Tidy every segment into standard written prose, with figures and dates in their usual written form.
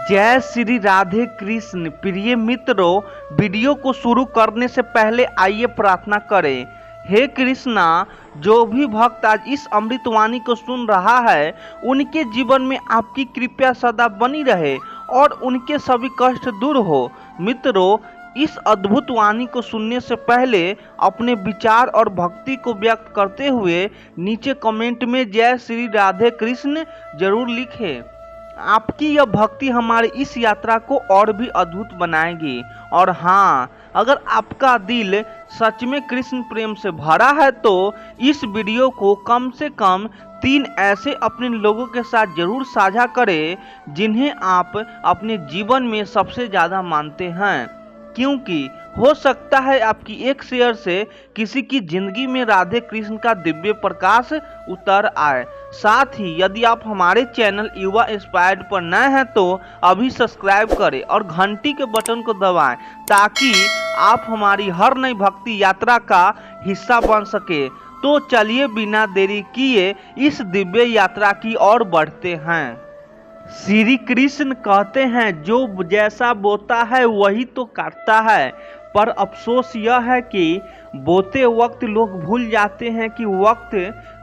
जय श्री राधे कृष्ण। प्रिय मित्रों, वीडियो को शुरू करने से पहले आइए प्रार्थना करें। हे कृष्णा, जो भी भक्त आज इस अमृतवाणी को सुन रहा है, उनके जीवन में आपकी कृपा सदा बनी रहे और उनके सभी कष्ट दूर हो। मित्रों, इस अद्भुत वाणी को सुनने से पहले अपने विचार और भक्ति को व्यक्त करते हुए नीचे कमेंट में जय श्री राधे कृष्ण जरूर लिखें। आपकी यह भक्ति हमारी इस यात्रा को और भी अद्भुत बनाएगी। और हाँ, अगर आपका दिल सच में कृष्ण प्रेम से भरा है तो इस वीडियो को कम से कम 3 ऐसे अपने लोगों के साथ जरूर साझा करें जिन्हें आप अपने जीवन में सबसे ज़्यादा मानते हैं, क्योंकि हो सकता है आपकी एक शेयर से किसी की जिंदगी में राधे कृष्ण का दिव्य प्रकाश उतर आए। साथ ही यदि आप हमारे चैनल युवा इंस्पायर्ड पर नए हैं तो अभी सब्सक्राइब करें और घंटी के बटन को दबाएं ताकि आप हमारी हर नई भक्ति यात्रा का हिस्सा बन सके। तो चलिए बिना देरी किए इस दिव्य यात्रा की ओर बढ़ते हैं। श्री कृष्ण कहते हैं, जो जैसा बोता है वही तो काटता है, पर अफसोस यह है कि बोते वक्त लोग भूल जाते हैं कि वक्त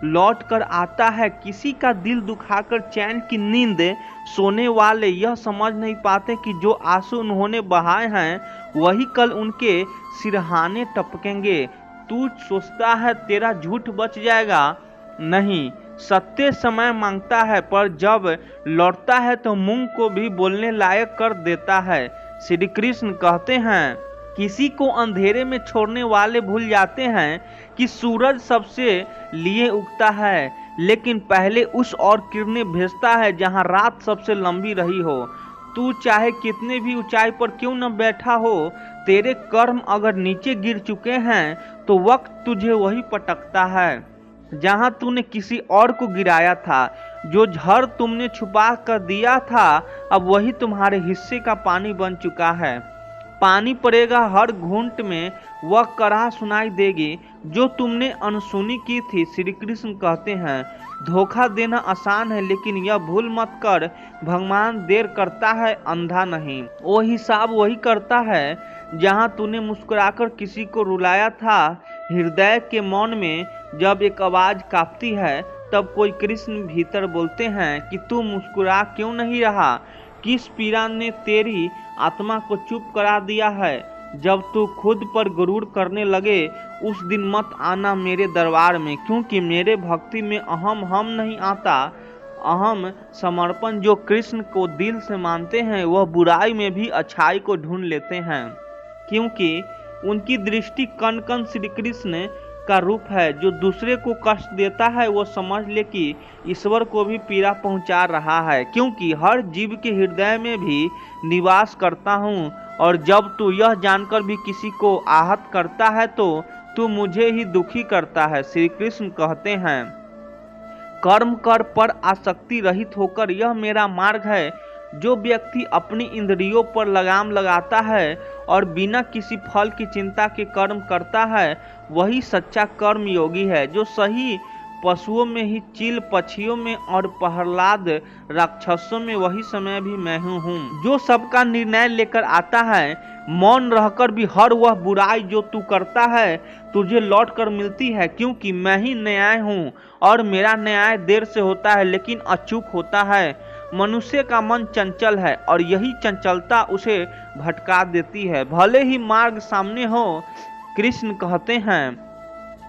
लौट कर आता है। किसी का दिल दुखाकर चैन की नींद सोने वाले यह समझ नहीं पाते कि जो आंसू उन्होंने बहाए हैं वही कल उनके सिरहाने टपकेंगे। तू सोचता है तेरा झूठ बच जाएगा? नहीं, सत्य समय मांगता है, पर जब लौटता है तो मूंग को भी बोलने लायक कर देता है। श्री कृष्ण कहते हैं, किसी को अंधेरे में छोड़ने वाले भूल जाते हैं कि सूरज सबसे लिए उगता है, लेकिन पहले उस और किरणें भेजता है जहां रात सबसे लंबी रही हो। तू चाहे कितने भी ऊंचाई पर क्यों न बैठा हो, तेरे कर्म अगर नीचे गिर चुके हैं तो वक्त तुझे वही पटकता है जहां तूने किसी और को गिराया था। जो झड़ तुमने छुपा कर दिया था अब वही तुम्हारे हिस्से का पानी बन चुका है। पानी पड़ेगा हर घूंट में, वह कराह सुनाई देगी जो तुमने अनसुनी की थी। श्री कृष्ण कहते हैं, धोखा देना आसान है, लेकिन यह भूल मत कर भगवान देर करता है, अंधा नहीं। वो हिसाब वही करता है जहां तूने मुस्कुराकर किसी को रुलाया था। हृदय के मौन में जब एक आवाज कांपती है तब कोई कृष्ण भीतर बोलते हैं कि तू मुस्कुरा क्यों नहीं रहा? किस पीड़ा ने तेरी आत्मा को चुप करा दिया है? जब तू खुद पर गुरूर करने लगे उस दिन मत आना मेरे दरबार में, क्योंकि मेरे भक्ति में अहम हम नहीं आता। अहम समर्पण जो कृष्ण को दिल से मानते हैं वह बुराई में भी अच्छाई को ढूंढ लेते हैं, क्योंकि उनकी दृष्टि कण कण श्री कृष्ण का रूप है। जो दूसरे को कष्ट देता है वो समझ ले कि ईश्वर को भी पीड़ा पहुंचा रहा है, क्योंकि हर जीव के हृदय में भी निवास करता हूँ। और जब तू यह जानकर भी किसी को आहत करता है तो तू मुझे ही दुखी करता है। श्री कृष्ण कहते हैं, कर्म कर पर आसक्ति रहित होकर यह मेरा मार्ग है। जो व्यक्ति अपनी इंद्रियों पर लगाम लगाता है और बिना किसी फल की चिंता के कर्म करता है वही सच्चा कर्म योगी है। जो सही पशुओं में ही चील, पक्षियों में और प्रहलाद राक्षसों में वही समय भी मैं हूँ। जो सबका निर्णय लेकर आता है, मौन रहकर भी हर वह बुराई जो तू करता है तुझे लौट कर मिलती है, क्योंकि मैं ही न्याय हूँ और मेरा न्याय देर से होता है लेकिन अचूक होता है। मनुष्य का मन चंचल है और यही चंचलता उसे भटका देती है, भले ही मार्ग सामने हो। कृष्ण कहते हैं,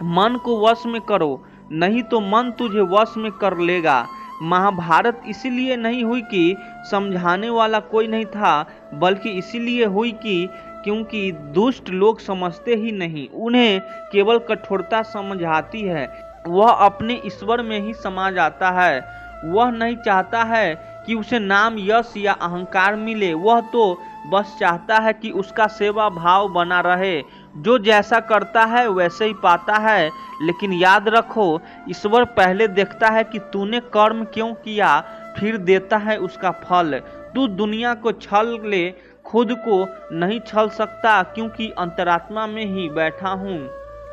मन को वश में करो, नहीं तो मन तुझे वश में कर लेगा। महाभारत इसीलिए नहीं हुई कि समझाने वाला कोई नहीं था, बल्कि इसीलिए हुई कि क्योंकि दुष्ट लोग समझते ही नहीं, उन्हें केवल कठोरता समझ आती है। वह अपने ईश्वर में ही समा जाता है। वह नहीं चाहता है कि उसे नाम, यश या अहंकार मिले, वह तो बस चाहता है कि उसका सेवा भाव बना रहे। जो जैसा करता है वैसे ही पाता है, लेकिन याद रखो, ईश्वर पहले देखता है कि तूने कर्म क्यों किया, फिर देता है उसका फल। तू दुनिया को छल ले, खुद को नहीं छल सकता, क्योंकि अंतरात्मा में ही बैठा हूँ।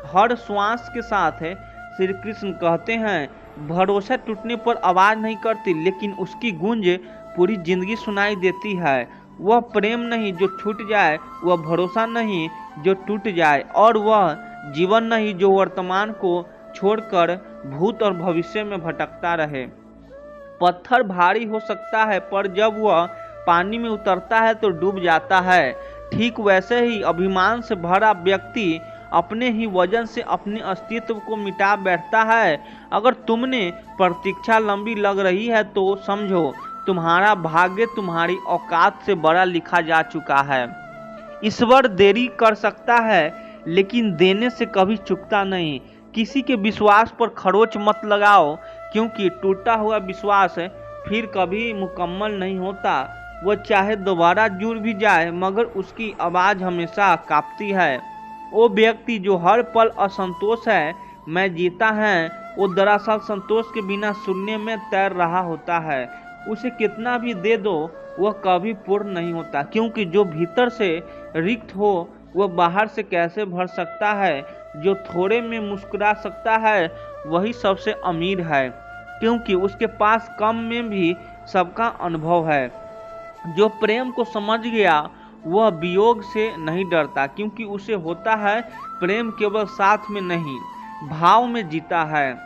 हर श्वास के साथ श्री कृष्ण कहते हैं, भरोसा टूटने पर आवाज नहीं करती, लेकिन उसकी गूंज पूरी जिंदगी सुनाई देती है। वह प्रेम नहीं जो छूट जाए, वह भरोसा नहीं जो टूट जाए, और वह जीवन नहीं जो वर्तमान को छोड़कर भूत और भविष्य में भटकता रहे। पत्थर भारी हो सकता है, पर जब वह पानी में उतरता है तो डूब जाता है। ठीक वैसे ही अभिमान से भरा व्यक्ति अपने ही वजन से अपने अस्तित्व को मिटा बैठता है। अगर तुमने प्रतीक्षा लंबी लग रही है तो समझो तुम्हारा भाग्य तुम्हारी औकात से बड़ा लिखा जा चुका है। ईश्वर देरी कर सकता है, लेकिन देने से कभी चूकता नहीं। किसी के विश्वास पर खरोच मत लगाओ, क्योंकि टूटा हुआ विश्वास फिर कभी मुकम्मल नहीं होता। वह चाहे दोबारा जुड़ भी जाए, मगर उसकी आवाज़ हमेशा कांपती है। वो व्यक्ति जो हर पल असंतोष है मैं जीता है, वो दरअसल संतोष के बिना शून्य में तैर रहा होता है। उसे कितना भी दे दो वह कभी पूर्ण नहीं होता, क्योंकि जो भीतर से रिक्त हो वह बाहर से कैसे भर सकता है। जो थोड़े में मुस्कुरा सकता है वही सबसे अमीर है, क्योंकि उसके पास कम में भी सबका अनुभव है। जो प्रेम को समझ गया वह वियोग से नहीं डरता, क्योंकि उसे होता है प्रेम केवल साथ में नहीं भाव में जीता है।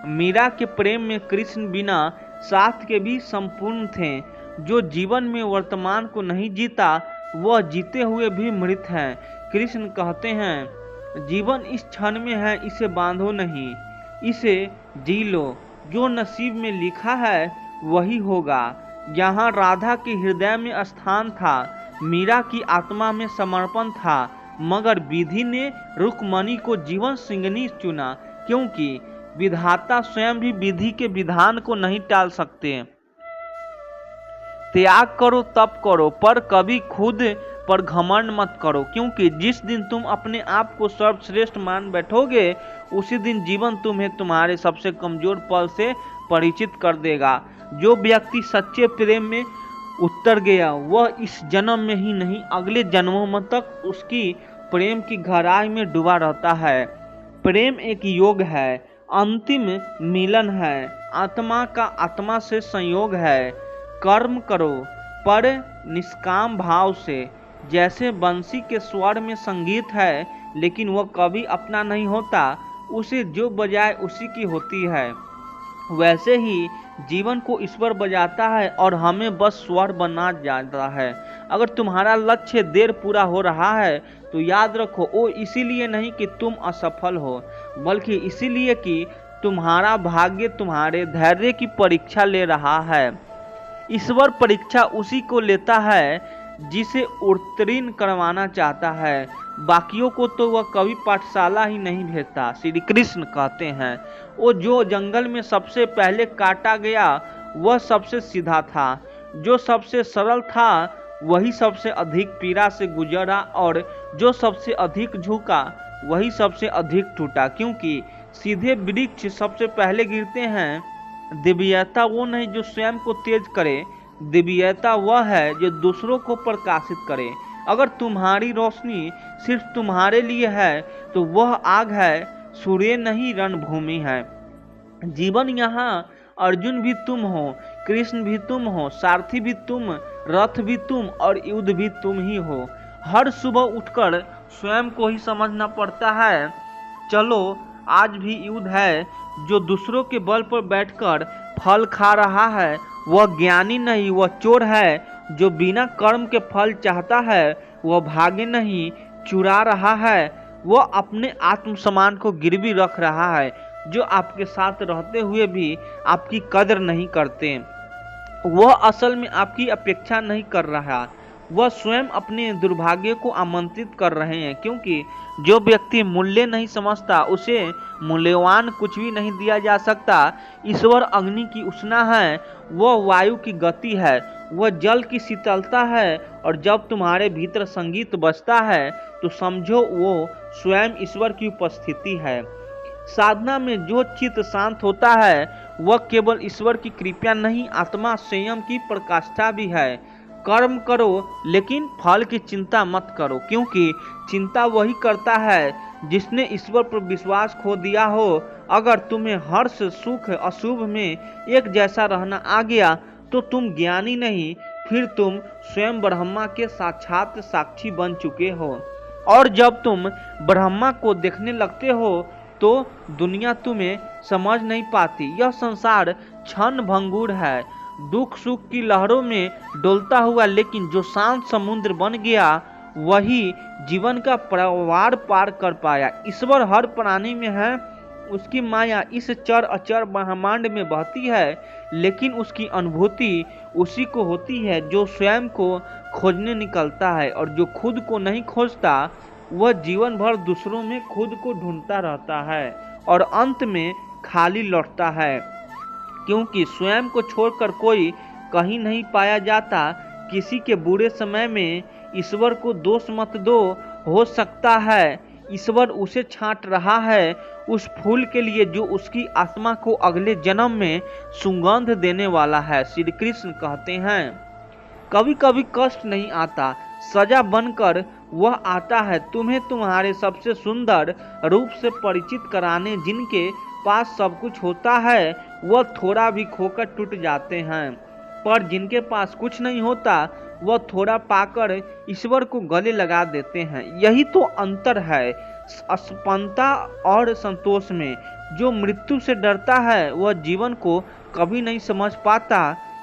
मीरा के प्रेम में कृष्ण बिना साथ के भी संपूर्ण थे। जो जीवन में वर्तमान को नहीं जीता वह जीते हुए भी मृत है। कृष्ण कहते हैं, जीवन इस क्षण में है, इसे बांधो नहीं, इसे जी लो। जो नसीब में लिखा है वही होगा। जहाँ राधा के हृदय में स्थान था, मीरा की आत्मा में समर्पण था, मगर विधि ने रुक्मणी को जीवन सिंगनी चुना, क्योंकि विधाता स्वयं भी विधि के विधान को नहीं टाल सकते। त्याग करो तब करो, पर कभी खुद पर घमंड मत करो, क्योंकि जिस दिन तुम अपने आप को सर्वश्रेष्ठ मान बैठोगे उसी दिन जीवन तुम्हें तुम्हारे सबसे कमजोर पल से परिचित कर देगा। जो व्यक्ति सच्चे प्रेम में उतर गया वह इस जन्म में ही नहीं अगले जन्मों तक उसकी प्रेम की गहराई में डूबा रहता है। प्रेम एक योग है, अंतिम मिलन है, आत्मा का आत्मा से संयोग है। कर्म करो पर निष्काम भाव से। जैसे बंसी के स्वर में संगीत है, लेकिन वह कभी अपना नहीं होता, उसे जो बजाए उसी की होती है, वैसे ही जीवन को ईश्वर बजाता है और हमें बस स्वर बना जाता है। अगर तुम्हारा लक्ष्य देर पूरा हो रहा है तो याद रखो वो इसीलिए नहीं कि तुम असफल हो, बल्कि इसीलिए कि तुम्हारा भाग्य तुम्हारे धैर्य की परीक्षा ले रहा है। ईश्वर परीक्षा उसी को लेता है जिसे उत्तीर्ण करवाना चाहता है, बाकियों को तो वह कभी पाठशाला ही नहीं भेजता। श्री कृष्ण कहते हैं, वो जो जंगल में सबसे पहले काटा गया वह सबसे सीधा था, जो सबसे सरल था वही सबसे अधिक पीड़ा से गुजरा, और जो सबसे अधिक झुका वही सबसे अधिक टूटा। क्योंकि सीधे वृक्ष सबसे पहले गिरते हैं। दिव्यता वो नहीं जो स्वयं को तेज करे, दिव्यता वह है जो दूसरों को प्रकाशित करे। अगर तुम्हारी रोशनी सिर्फ तुम्हारे लिए है तो वह आग है, सूर्य नहीं रणभूमि है। जीवन यहाँ अर्जुन भी तुम हो, कृष्ण भी तुम हो, सारथी भी तुम, रथ भी तुम और युद्ध भी तुम ही हो। हर सुबह उठकर स्वयं को ही समझना पड़ता है, चलो आज भी युद्ध है। जो दूसरों के बल पर बैठकर फल खा रहा है वह ज्ञानी नहीं, वह चोर है। जो बिना कर्म के फल चाहता है वह भाग्य नहीं चुरा रहा है, वह अपने आत्मसम्मान को गिरवी रख रहा है। जो आपके साथ रहते हुए भी आपकी कदर नहीं करते वह असल में आपकी अपेक्षा नहीं कर रहा, वह स्वयं अपने दुर्भाग्य को आमंत्रित कर रहे हैं। क्योंकि जो व्यक्ति मूल्य नहीं समझता उसे मूल्यवान कुछ भी नहीं दिया जा सकता। ईश्वर अग्नि की उष्णा है, वह वायु की गति है, वह जल की शीतलता है, और जब तुम्हारे भीतर संगीत बजता है तो समझो वो स्वयं ईश्वर की उपस्थिति है। साधना में जो चित्त शांत होता है वह केवल ईश्वर की कृपा नहीं, आत्मा संयम की प्रकाष्ठा भी है। कर्म करो लेकिन फल की चिंता मत करो, क्योंकि चिंता वही करता है जिसने ईश्वर पर विश्वास खो दिया हो। अगर तुम्हें हर्ष सुख अशुभ में एक जैसा रहना आ गया तो तुम ज्ञानी नहीं, फिर तुम स्वयं ब्रह्मा के साक्षात साक्षी बन चुके हो। और जब तुम ब्रह्मा को देखने लगते हो तो दुनिया तुम्हें समझ नहीं पाती। यह संसार क्षण भंगुर है, दुख सुख की लहरों में डोलता हुआ, लेकिन जो शांत समुद्र बन गया वही जीवन का प्रवाह पार कर पाया। ईश्वर हर प्राणी में है, उसकी माया इस चर अचर ब्रह्मांड में बहती है, लेकिन उसकी अनुभूति उसी को होती है जो स्वयं को खोजने निकलता है, और जो खुद को नहीं खोजता वह जीवन भर दूसरों में खुद को ढूंढता रहता है और अंत में खाली लौटता है, क्योंकि स्वयं को छोड़कर कोई कहीं नहीं पाया जाता। किसी के बुरे समय में ईश्वर को दोष मत दो, हो सकता है ईश्वर उसे छांट रहा है उस फूल के लिए जो उसकी आत्मा को अगले जन्म में सुगंध देने वाला है। श्री कृष्ण कहते हैं, कभी कभी कष्ट नहीं आता, सजा बनकर वह आता है तुम्हें तुम्हारे सबसे सुंदर रूप से परिचित कराने। जिनके पास सब कुछ होता है वह थोड़ा भी खोकर टूट जाते हैं, पर जिनके पास कुछ नहीं होता वह थोड़ा पाकर ईश्वर को गले लगा देते हैं। यही तो अंतर है असपनता और संतोष में। जो मृत्यु से डरता है वह जीवन को कभी नहीं समझ पाता,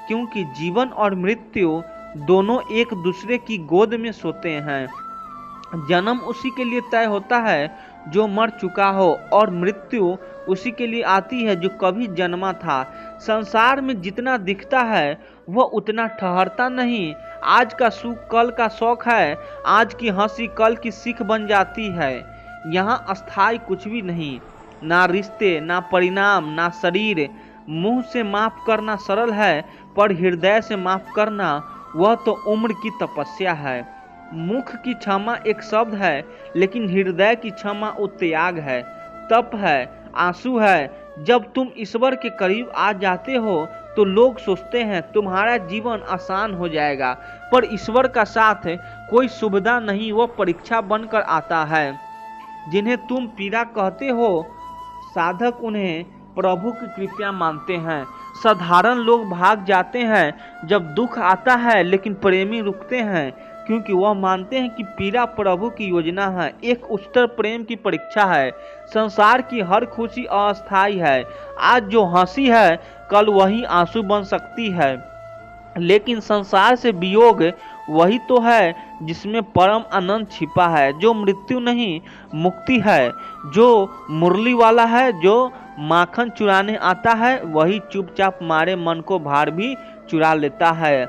क्योंकि जीवन और मृत्यु दोनों एक दूसरे की गोद में सोते हैं। जन्म उसी के लिए तय होता है जो मर चुका हो, और मृत्यु उसी के लिए आती है जो कभी जन्मा था। संसार में जितना दिखता है वह उतना ठहरता नहीं। आज का सुख कल का शौक है, आज की हंसी कल की सीख बन जाती है। यहाँ अस्थाई कुछ भी नहीं, ना रिश्ते, ना परिणाम, ना शरीर। मुंह से माफ करना सरल है, पर हृदय से माफ करना वह तो उम्र की तपस्या है। मुख की क्षमा एक शब्द है, लेकिन हृदय की क्षमा वो त्याग है, तप है, आंसू है। जब तुम ईश्वर के करीब आ जाते हो तो लोग सोचते हैं तुम्हारा जीवन आसान हो जाएगा, पर ईश्वर का साथ कोई सुविधा नहीं, वह परीक्षा बनकर आता है। जिन्हें तुम पीड़ा कहते हो, साधक उन्हें प्रभु की कृपा मानते हैं। साधारण लोग भाग जाते हैं जब दुख आता है, लेकिन प्रेमी रुकते हैं, क्योंकि वह मानते हैं कि पीड़ा प्रभु की योजना है, एक उच्चतर प्रेम की परीक्षा है। संसार की हर खुशी अस्थायी है, आज जो हंसी है कल वही आंसू बन सकती है, लेकिन संसार से वियोग वही तो है जिसमें परम आनंद छिपा है। जो मृत्यु नहीं मुक्ति है, जो मुरली वाला है, जो माखन चुराने आता है, वही चुपचाप मारे मन को भार भी चुरा लेता है।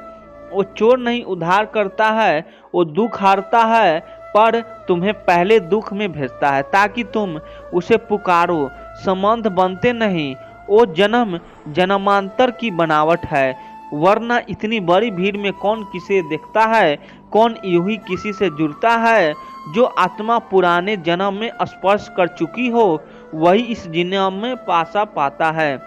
वो चोर नहीं उधार करता है, वो दुख हारता है, पर तुम्हें पहले दुख में भेजता है ताकि तुम उसे पुकारो। संबंध बनते नहीं, वो जन्म जन्मांतर की बनावट है, वरना इतनी बड़ी भीड़ में कौन किसे देखता है, कौन यूं ही किसी से जुड़ता है। जो आत्मा पुराने जन्म में स्पर्श कर चुकी हो वही इस जन्म में पासा पाता है।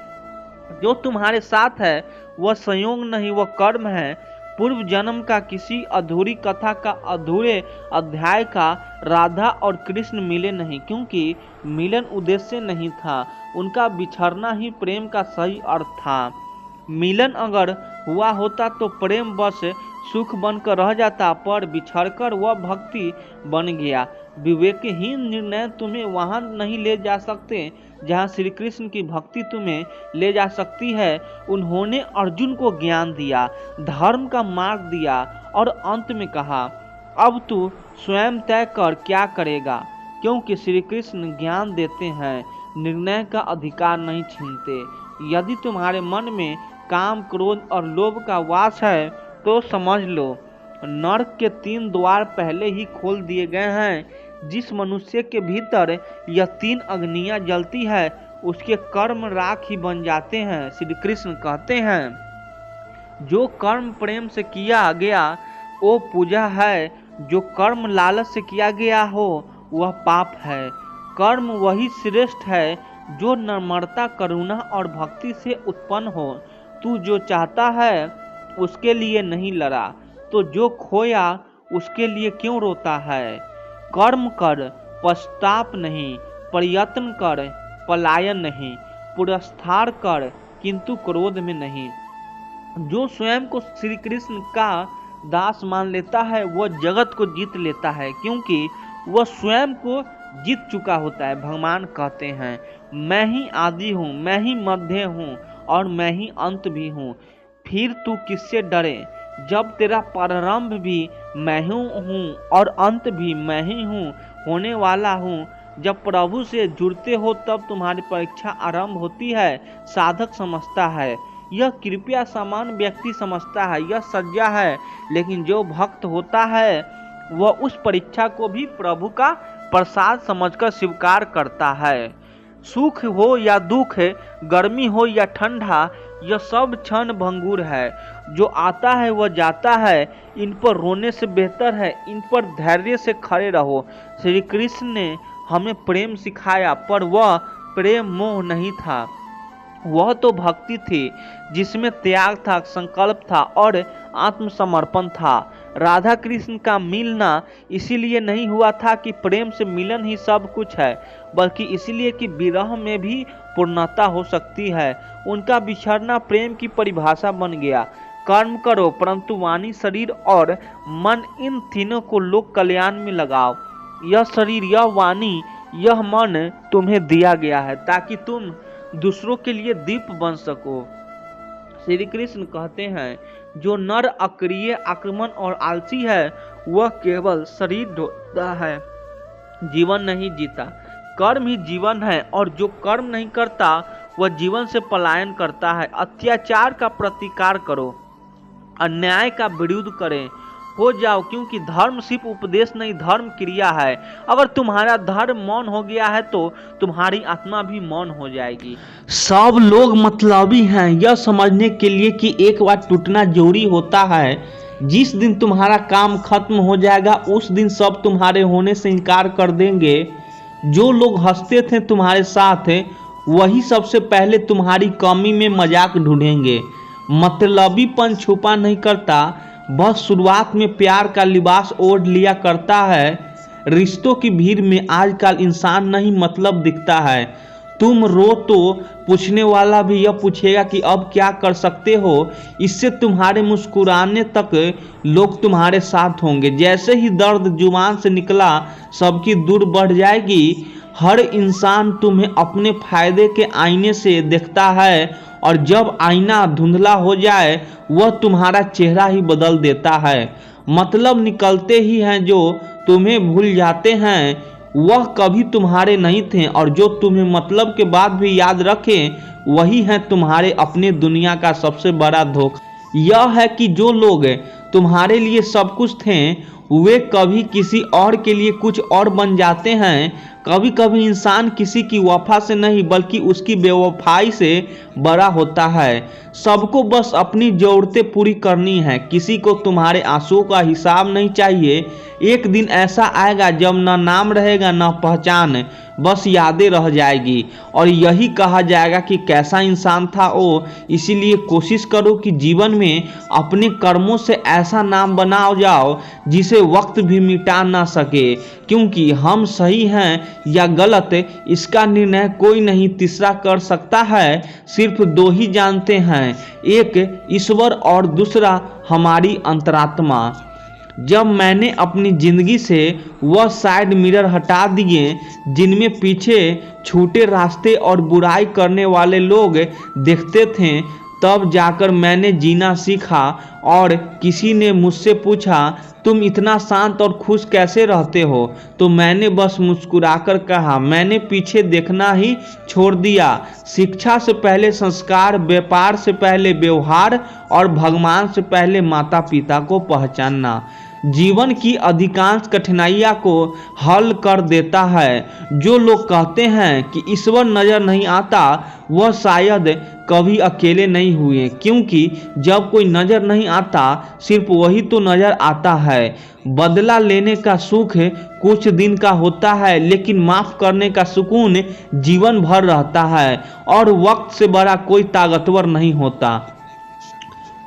जो तुम्हारे साथ है वह संयोग नहीं, वह कर्म है। पूर्व जन्म का किसी अधूरी कथा का अधूरे अध्याय का राधा और कृष्ण मिले नहीं, क्योंकि मिलन उद्देश्य नहीं था, उनका बिछड़ना ही प्रेम का सही अर्थ था। मिलन अगर हुआ होता तो प्रेम बस सुख बनकर रह जाता, पर बिछड़कर वह भक्ति बन गया। विवेकहीन निर्णय तुम्हें वहां नहीं ले जा सकते जहां श्री कृष्ण की भक्ति तुम्हें ले जा सकती है। उन्होंने अर्जुन को ज्ञान दिया, धर्म का मार्ग दिया और अंत में कहा, अब तू स्वयं तय कर क्या करेगा, क्योंकि श्री कृष्ण ज्ञान देते हैं, निर्णय का अधिकार नहीं छीनते। यदि तुम्हारे मन में काम, क्रोध और लोभ का वास है तो समझ लो नरक के 3 द्वार पहले ही खोल दिए गए हैं। जिस मनुष्य के भीतर यह 3 अग्नियां जलती है उसके कर्म राख ही बन जाते हैं। श्री कृष्ण कहते हैं, जो कर्म प्रेम से किया गया वो पूजा है, जो कर्म लालच से किया गया हो वह पाप है। कर्म वही श्रेष्ठ है जो नम्रता, करुणा और भक्ति से उत्पन्न हो। तू जो चाहता है उसके लिए नहीं लड़ा, तो जो खोया उसके लिए क्यों रोता है। कर्म कर पश्चाताप नहीं, प्रयत्न कर पलायन नहीं, पुरस्कार कर किंतु क्रोध में नहीं। जो स्वयं को श्री कृष्ण का दास मान लेता है वह जगत को जीत लेता है, क्योंकि वह स्वयं को जीत चुका होता है। भगवान कहते हैं, मैं ही आदि हूँ, मैं ही मध्य हूँ और मैं ही अंत भी हूँ। फिर तू किससे डरे, जब तेरा प्रारंभ भी मैं ही हूँ और अंत भी मैं ही हूँ, होने वाला हूँ। जब प्रभु से जुड़ते हो तब तुम्हारी परीक्षा आरंभ होती है। साधक समझता है यह कृपया समान व्यक्ति समझता है यह सज्जा है, लेकिन जो भक्त होता है वह उस परीक्षा को भी प्रभु का प्रसाद समझकर स्वीकार करता है। सुख हो या दुख, गर्मी हो या ठंडा, यह सब क्षण भंगुर है। जो आता है वह जाता है, इन पर रोने से बेहतर है इन पर धैर्य से खड़े रहो। श्री कृष्ण ने हमें प्रेम सिखाया, पर वह प्रेम मोह नहीं था, वह तो भक्ति थी जिसमें त्याग था, संकल्प था और आत्मसमर्पण था। राधा कृष्ण का मिलना इसीलिए नहीं हुआ था कि प्रेम से मिलन ही सब कुछ है, बल्कि इसलिए कि विरह में भी पूर्णता हो सकती है। उनका बिछड़ना प्रेम की परिभाषा बन गया। कर्म करो परंतु वाणी, शरीर और मन, इन तीनों को लोक कल्याण में लगाओ। यह शरीर, यह वाणी, यह मन तुम्हें दिया गया है ताकि तुम दूसरों के लिए दीप बन सको। श्री कृष्ण कहते हैं, जो नर अक्रिय, आक्रमण और आलसी है वह केवल शरीर ढोता है, जीवन नहीं जीता। कर्म ही जीवन है और जो कर्म नहीं करता वह जीवन से पलायन करता है। अत्याचार का प्रतिकार करो, अन्याय का विरोध करें, हो जाओ, क्योंकि धर्म सिर्फ उपदेश नहीं, धर्म क्रिया है। अगर तुम्हारा धर्म मौन हो गया है तो तुम्हारी आत्मा भी मौन हो जाएगी। सब लोग मतलबी हैं यह समझने के लिए कि एक बार टूटना जरूरी होता है। जिस दिन तुम्हारा काम खत्म हो जाएगा उस दिन सब तुम्हारे होने से इनकार कर देंगे। जो लोग हंसते थे तुम्हारे साथ वही सबसे पहले तुम्हारी कमी में मजाक ढूंढेंगे। मतलबीपन छुपा नहीं करता, बस शुरुआत में प्यार का लिबास ओढ़ लिया करता है। रिश्तों की भीड़ में आजकल इंसान नहीं मतलब दिखता है। तुम रो तो पूछने वाला भी यह पूछेगा कि अब क्या कर सकते हो। इससे तुम्हारे मुस्कुराने तक लोग तुम्हारे साथ होंगे। जैसे ही दर्द जुबान से निकला सबकी दूर बढ़ जाएगी। हर इंसान तुम्हें अपने फायदे के आईने से देखता है और जब आईना धुंधला हो जाए वह तुम्हारा चेहरा ही बदल देता है। मतलब निकलते ही हैं, जो तुम्हें भूल जाते हैं वह कभी तुम्हारे नहीं थे और जो तुम्हें मतलब के बाद भी याद रखें वही हैं तुम्हारे अपने। दुनिया का सबसे बड़ा धोखा यह है कि जो लोग तुम्हारे लिए सब कुछ थे वे कभी किसी और के लिए कुछ और बन जाते हैं। कभी कभी इंसान किसी की वफा से नहीं बल्कि उसकी बेवफाई से बड़ा होता है। सबको बस अपनी ज़रूरतें पूरी करनी है, किसी को तुम्हारे आंसुओं का हिसाब नहीं चाहिए। एक दिन ऐसा आएगा जब न नाम रहेगा न पहचान, बस यादें रह जाएगी और यही कहा जाएगा कि कैसा इंसान था वो। इसीलिए कोशिश करो कि जीवन में अपने कर्मों से ऐसा नाम बनाओ जाओ जिसे वक्त भी मिटा ना सके, क्योंकि हम सही हैं या गलत इसका निर्णय कोई नहीं तीसरा कर सकता है। सिर्फ दो ही जानते हैं, एक ईश्वर और दूसरा हमारी अंतरात्मा। जब मैंने अपनी जिंदगी से वह साइड मिरर हटा दिए जिनमें पीछे छूटे रास्ते और बुराई करने वाले लोग देखते थे, तब जाकर मैंने जीना सीखा। और किसी ने मुझसे पूछा, तुम इतना शांत और खुश कैसे रहते हो? तो मैंने बस मुस्कुराकर कहा, मैंने पीछे देखना ही छोड़ दिया। शिक्षा से पहले संस्कार, व्यापार से पहले व्यवहार और भगवान से पहले माता पिता को पहचानना जीवन की अधिकांश कठिनाइयों को हल कर देता है। जो लोग कहते हैं कि ईश्वर नजर नहीं आता वह शायद कभी अकेले नहीं हुए, क्योंकि जब कोई नजर नहीं आता सिर्फ वही तो नजर आता है। बदला लेने का सुख कुछ दिन का होता है, लेकिन माफ करने का सुकून जीवन भर रहता है और वक्त से बड़ा कोई ताकतवर नहीं होता।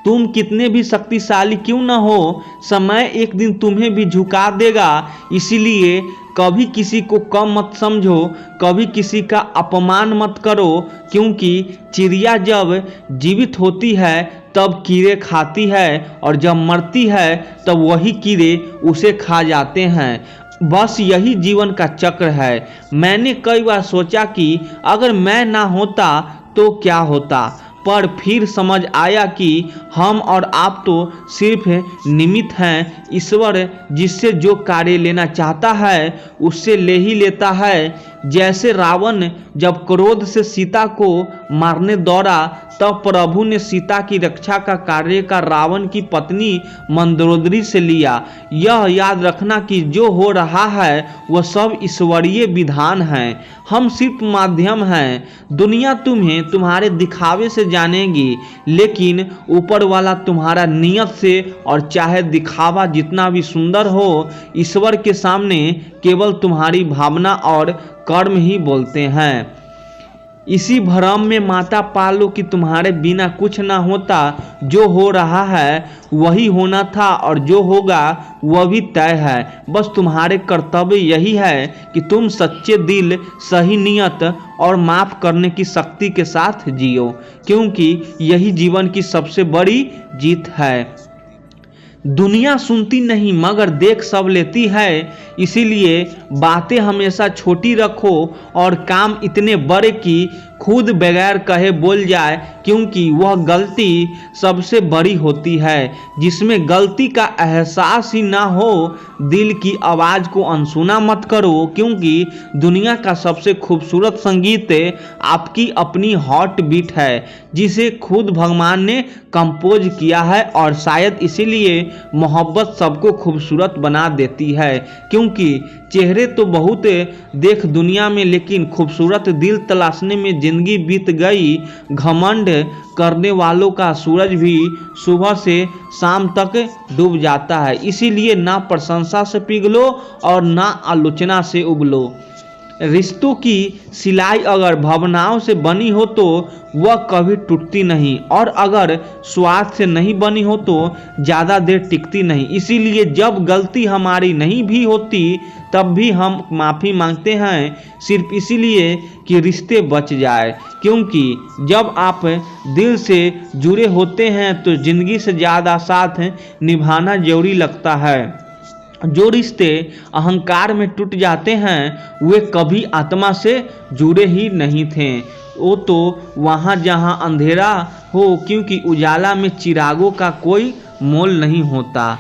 तुम कितने भी शक्तिशाली क्यों न हो, समय एक दिन तुम्हें भी झुका देगा। इसीलिए कभी किसी को कम मत समझो, कभी किसी का अपमान मत करो, क्योंकि चिड़िया जब जीवित होती है तब कीड़े खाती है और जब मरती है तब वही कीड़े उसे खा जाते हैं। बस यही जीवन का चक्र है। मैंने कई बार सोचा कि अगर मैं ना होता तो क्या होता, पर फिर समझ आया कि हम और आप तो सिर्फ निमित्त हैं। ईश्वर जिससे जो कार्य लेना चाहता है उससे ले ही लेता है। जैसे रावण जब क्रोध से सीता को मारने दौड़ा, तब प्रभु ने सीता की रक्षा का कार्य का रावण की पत्नी मंदोदरी से लिया। यह याद रखना कि जो हो रहा है वह सब ईश्वरीय विधान है, हम सिर्फ माध्यम हैं। दुनिया तुम्हें तुम्हारे दिखावे से जानेगी, लेकिन ऊपर वाला तुम्हारा नियत से, और चाहे दिखावा जितना भी सुंदर हो, ईश्वर के सामने केवल तुम्हारी भावना और कर्म ही बोलते हैं। इसी भ्रम में माता पालो कि तुम्हारे बिना कुछ ना होता। जो हो रहा है वही होना था और जो होगा वह भी तय है। बस तुम्हारे कर्तव्य यही है कि तुम सच्चे दिल, सही नियत और माफ करने की शक्ति के साथ जियो, क्योंकि यही जीवन की सबसे बड़ी जीत है। दुनिया सुनती नहीं मगर देख सब लेती है, इसीलिए बातें हमेशा छोटी रखो और काम इतने बड़े कि खुद बगैर कहे बोल जाए, क्योंकि वह गलती सबसे बड़ी होती है। जिसमें गलती का एहसास ही ना हो, दिल की आवाज़ को अनसुना मत करो, क्योंकि दुनिया का सबसे खूबसूरत संगीत आपकी अपनी हार्ट बीट है, जिसे खुद भगवान ने कंपोज किया है। और शायद इसीलिए मोहब्बत सबको खूबसूरत बना देती है, क्योंकि चेहरे तो बहुत देख दुनिया में, लेकिन खूबसूरत दिल तलाशने में जिंदगी बीत गई। घमंड करने वालों का सूरज भी सुबह से शाम तक डूब जाता है। इसीलिए ना प्रशंसा से पिघलो और ना आलोचना से उबलो। रिश्तों की सिलाई अगर भावनाओं से बनी हो तो वह कभी टूटती नहीं, और अगर स्वार्थ से नहीं बनी हो तो ज़्यादा देर टिकती नहीं। इसीलिए जब गलती हमारी नहीं भी होती तब भी हम माफ़ी मांगते हैं, सिर्फ इसीलिए कि रिश्ते बच जाए। क्योंकि जब आप दिल से जुड़े होते हैं तो ज़िंदगी से ज़्यादा साथ निभाना जरूरी लगता है। जो रिश्ते अहंकार में टूट जाते हैं वे कभी आत्मा से जुड़े ही नहीं थे। वो तो वहाँ जहाँ अंधेरा हो, क्योंकि उजाला में चिरागों का कोई मोल नहीं होता।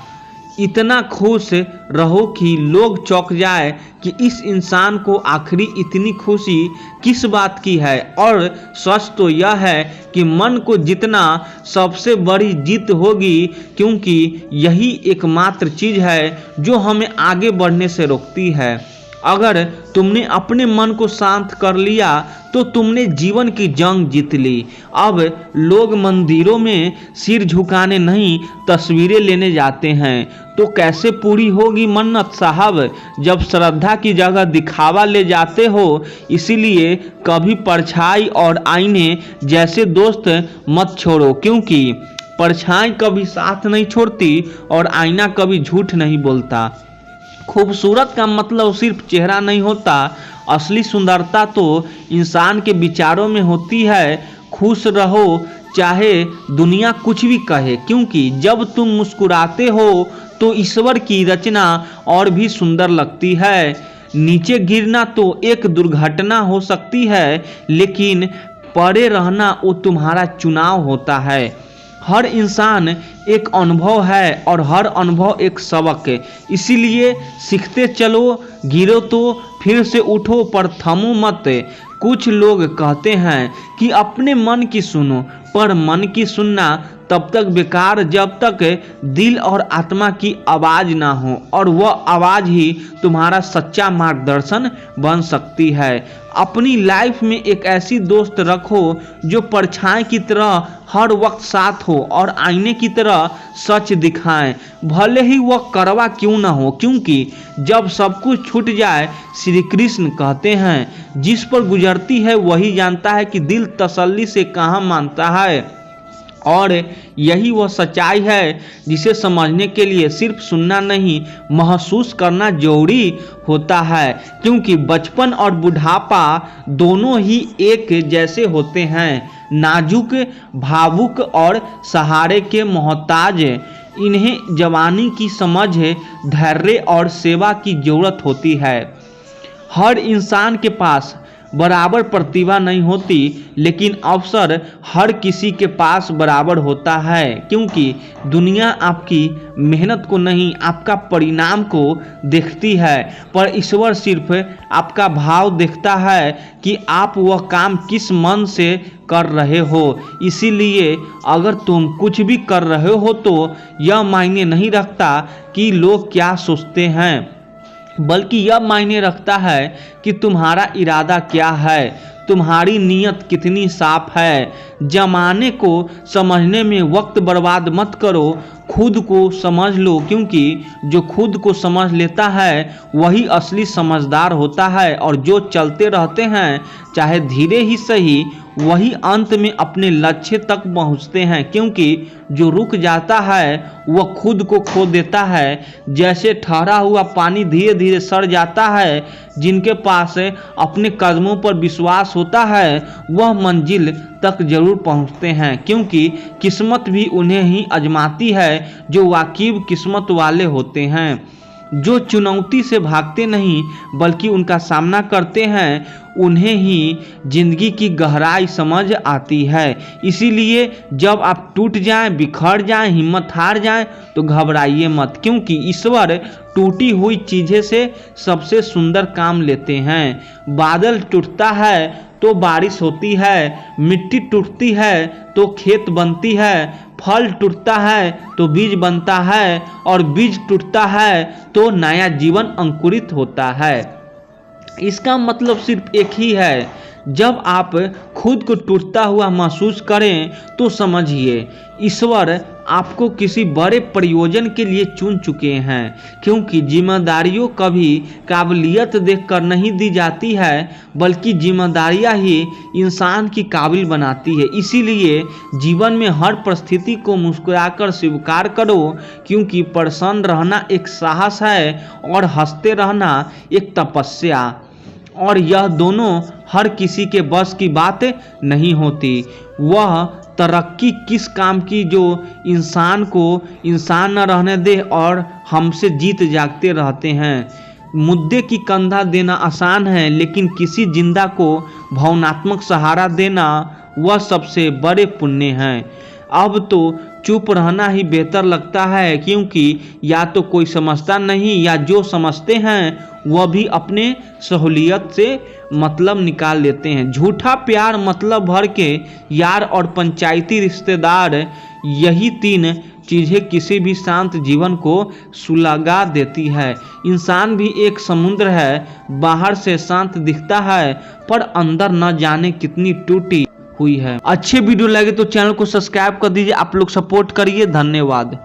इतना खुश रहो कि लोग चौंक जाए कि इस इंसान को आखिरी इतनी खुशी किस बात की है। और सच तो यह है कि मन को जितना सबसे बड़ी जीत होगी, क्योंकि यही एकमात्र चीज़ है जो हमें आगे बढ़ने से रोकती है। अगर तुमने अपने मन को शांत कर लिया तो तुमने जीवन की जंग जीत ली। अब लोग मंदिरों में सिर झुकाने नहीं, तस्वीरें लेने जाते हैं। तो कैसे पूरी होगी मन्नत साहब जब श्रद्धा की जगह दिखावा ले जाते हो। इसीलिए कभी परछाई और आईने जैसे दोस्त मत छोड़ो, क्योंकि परछाई कभी साथ नहीं छोड़ती और आईना कभी झूठ नहीं बोलता। खूबसूरत का मतलब सिर्फ चेहरा नहीं होता, असली सुंदरता तो इंसान के विचारों में होती है। खुश रहो चाहे दुनिया कुछ भी कहे, क्योंकि जब तुम मुस्कुराते हो तो ईश्वर की रचना और भी सुंदर लगती है। नीचे गिरना तो एक दुर्घटना हो सकती है, लेकिन पड़े रहना वो तुम्हारा चुनाव होता है। हर इंसान एक अनुभव है और हर अनुभव एक सबक है। इसीलिए सीखते चलो, गिरो तो फिर से उठो, पर थमो मत। कुछ लोग कहते हैं कि अपने मन की सुनो, पर मन की सुनना तब तक बेकार जब तक दिल और आत्मा की आवाज़ ना हो, और वह आवाज़ ही तुम्हारा सच्चा मार्गदर्शन बन सकती है। अपनी लाइफ में एक ऐसी दोस्त रखो जो परछाई की तरह हर वक्त साथ हो और आईने की तरह सच दिखाएं, भले ही वह कड़वा क्यों ना हो। क्योंकि जब सब कुछ छूट जाए, श्री कृष्ण कहते हैं, जिस पर गुजरती है वही जानता है कि दिल तसल्ली से कहाँ मानता है। और यही वह सच्चाई है जिसे समझने के लिए सिर्फ सुनना नहीं, महसूस करना जरूरी होता है। क्योंकि बचपन और बुढ़ापा दोनों ही एक जैसे होते हैं, नाजुक, भावुक और सहारे के मोहताज। इन्हें जवानी की समझ, धैर्य और सेवा की जरूरत होती है। हर इंसान के पास बराबर प्रतिभा नहीं होती, लेकिन अवसर हर किसी के पास बराबर होता है। क्योंकि दुनिया आपकी मेहनत को नहीं, आपका परिणाम को देखती है, पर ईश्वर सिर्फ आपका भाव देखता है कि आप वह काम किस मन से कर रहे हो। इसीलिए अगर तुम कुछ भी कर रहे हो तो यह मायने नहीं रखता कि लोग क्या सोचते हैं, बल्कि यह मायने रखता है कि तुम्हारा इरादा क्या है, तुम्हारी नीयत कितनी साफ है। जमाने को समझने में वक्त बर्बाद मत करो, खुद को समझ लो। क्योंकि जो खुद को समझ लेता है वही असली समझदार होता है, और जो चलते रहते हैं चाहे धीरे ही सही, वही अंत में अपने लक्ष्य तक पहुंचते हैं। क्योंकि जो रुक जाता है वह खुद को खो देता है। जैसे ठहरा हुआ पानी धीरे धीरे सड़ जाता है, जिनके पास अपने कदमों पर विश्वास होता है वह मंजिल तक जरूर पहुंचते हैं। क्योंकि किस्मत भी उन्हें ही आजमाती है जो वाकिफ किस्मत वाले होते हैं। जो चुनौती से भागते नहीं बल्कि उनका सामना करते हैं, उन्हें ही जिंदगी की गहराई समझ आती है। इसीलिए जब आप टूट जाएं, बिखर जाएं, हिम्मत हार जाएं तो घबराइए मत। क्योंकि ईश्वर टूटी हुई चीज़ें से सबसे सुंदर काम लेते हैं। बादल टूटता है तो बारिश होती है, मिट्टी टूटती है तो खेत बनती है, फल टूटता है तो बीज बनता है, और बीज टूटता है तो नया जीवन अंकुरित होता है। इसका मतलब सिर्फ एक ही है, जब आप खुद को टूटता हुआ महसूस करें तो समझिए ईश्वर आपको किसी बड़े प्रयोजन के लिए चुन चुके हैं। क्योंकि जिम्मेदारियों कभी काबिलियत देखकर नहीं दी जाती है, बल्कि जिम्मेदारियां ही इंसान की काबिल बनाती है। इसीलिए जीवन में हर परिस्थिति को मुस्कुराकर स्वीकार करो, क्योंकि प्रसन्न रहना एक साहस है और हंसते रहना एक तपस्या, और यह दोनों हर किसी के बस की बात नहीं होती। वह तरक्की किस काम की जो इंसान को इंसान न रहने दे और हमसे जीत जागते रहते हैं। मुद्दे की कंधा देना आसान है, लेकिन किसी जिंदा को भावनात्मक सहारा देना वह सबसे बड़े पुण्य हैं। अब तो चुप रहना ही बेहतर लगता है, क्योंकि या तो कोई समझता नहीं, या जो समझते हैं वह भी अपने सहूलियत से मतलब निकाल लेते हैं। झूठा प्यार, मतलब भर के यार और पंचायती रिश्तेदार, यही तीन चीज़ें किसी भी शांत जीवन को सुलगा देती है। इंसान भी एक समुद्र है, बाहर से शांत दिखता है पर अंदर न जाने कितनी टूटी हुई है। अच्छे वीडियो लगे तो चैनल को सब्सक्राइब कर दीजिए। आप लोग सपोर्ट करिए। धन्यवाद।